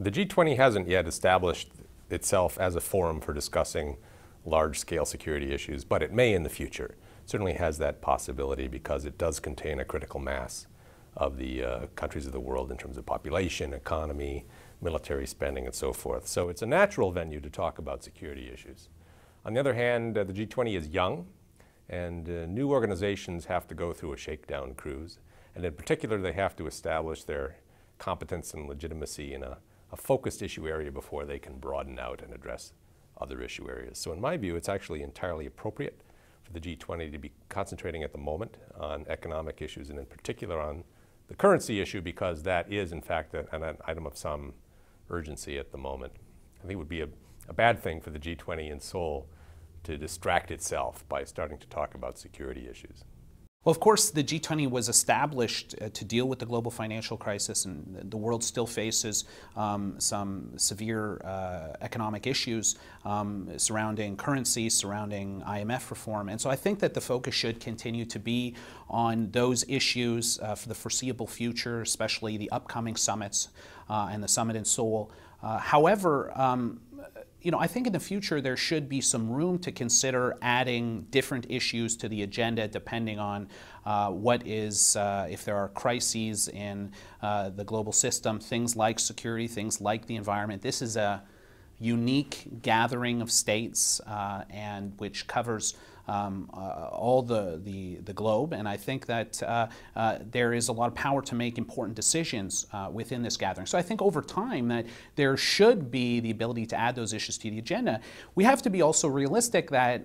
The G20 hasn't yet established itself as a forum for discussing large-scale security issues, but it may in the future. It certainly has that possibility because it does contain a critical mass of the countries of the world in terms of population, economy, military spending, and so forth. So it's a natural venue to talk about security issues. On the other hand, the G20 is young, and new organizations have to go through a shakedown cruise. And in particular, they have to establish their competence and legitimacy in a focused issue area before they can broaden out and address other issue areas. So in my view, it's actually entirely appropriate for the G20 to be concentrating at the moment on economic issues, and in particular on the currency issue, because that is, in fact, an item of some urgency at the moment. I think it would be a bad thing for the G20 in Seoul to distract itself by starting to talk about security issues. Well, of course, the G20 was established to deal with the global financial crisis, and the world still faces some severe economic issues surrounding currency, surrounding IMF reform. And so I think that the focus should continue to be on those issues for the foreseeable future, especially the upcoming summits and the summit in Seoul. However, I think in the future there should be some room to consider adding different issues to the agenda depending on if there are crises in the global system, things like security, things like the environment. This is a unique gathering of states and which covers all the globe, and I think that there is a lot of power to make important decisions within this gathering. So I think over time that there should be the ability to add those issues to the agenda. We have to be also realistic that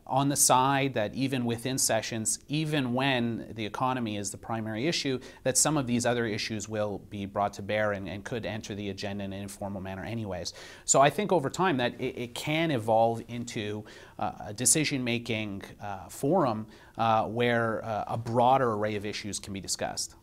on the side that even within sessions, even when the economy is the primary issue, that some of these other issues will be brought to bear and could enter the agenda in an informal manner anyways. So I think over time that it can evolve into a decision-making forum where a broader array of issues can be discussed.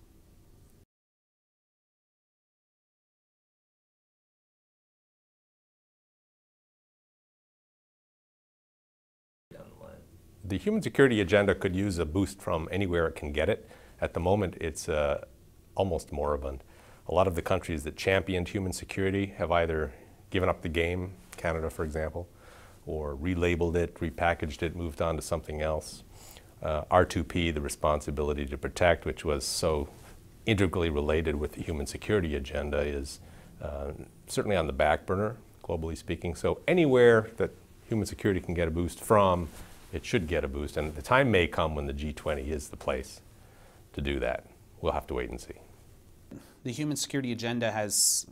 The human security agenda could use a boost from anywhere it can get it. At the moment, it's almost moribund. A lot of the countries that championed human security have either given up the game, Canada, for example, or relabeled it, repackaged it, moved on to something else. R2P, the responsibility to protect, which was so integrally related with the human security agenda, is certainly on the back burner, globally speaking. So anywhere that human security can get a boost from, it should get a boost. And the time may come when the G20 is the place to do that. We'll have to wait and see. The human security agenda has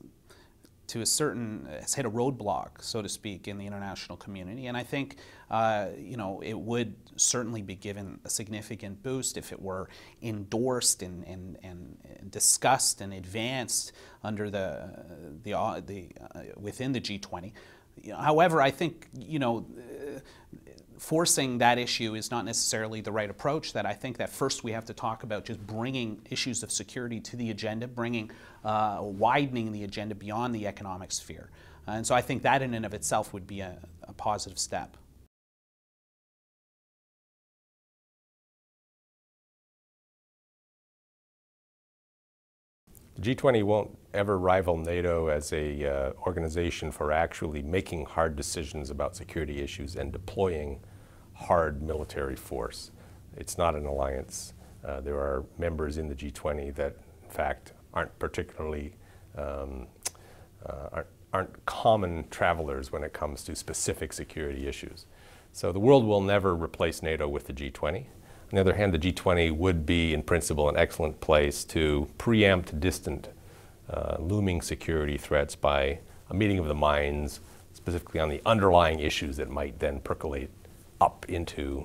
hit a roadblock, so to speak, in the international community. And I think, it would certainly be given a significant boost if it were endorsed and discussed and advanced under within the G20. However, I think, forcing that issue is not necessarily the right approach. That I think that first we have to talk about just bringing issues of security to the agenda, widening the agenda beyond the economic sphere. And so I think that in and of itself would be a positive step. The G20 won't ever rival NATO as a organization for actually making hard decisions about security issues and deploying hard military force. It's not an alliance. There are members in the G20 that, in fact, aren't particularly aren't common travelers when it comes to specific security issues. So the world will never replace NATO with the G20. On the other hand, the G20 would be, in principle, an excellent place to preempt distant looming security threats by a meeting of the minds, specifically on the underlying issues that might then percolate up into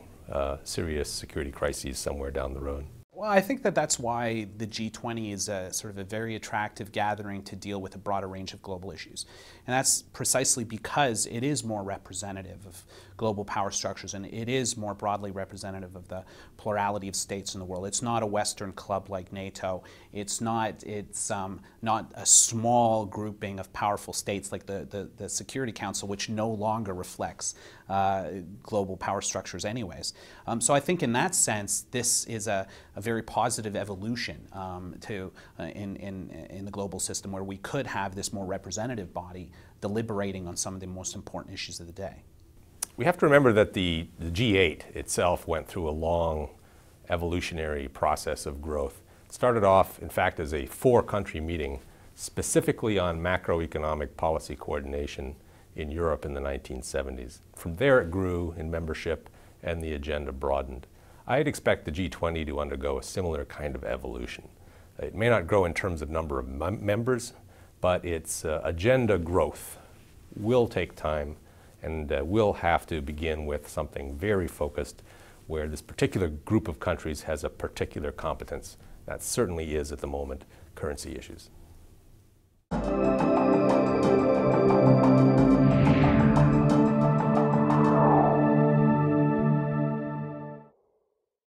serious security crises somewhere down the road. Well, I think that that's why the G20 is sort of a very attractive gathering to deal with a broader range of global issues. And that's precisely because it is more representative of global power structures, and it is more broadly representative of the plurality of states in the world. It's not a Western club like NATO. It's not a small grouping of powerful states like the Security Council, which no longer reflects global power structures anyways. So I think in that sense, this is a very positive evolution in the global system, where we could have this more representative body deliberating on some of the most important issues of the day. We have to remember that the G8 itself went through a long evolutionary process of growth. It started off, in fact, as a 4-country meeting specifically on macroeconomic policy coordination in Europe in the 1970s. From there it grew in membership and the agenda broadened. I'd expect the G20 to undergo a similar kind of evolution. It may not grow in terms of number of members, but its agenda growth will take time and will have to begin with something very focused where this particular group of countries has a particular competence. That certainly is, at the moment, currency issues.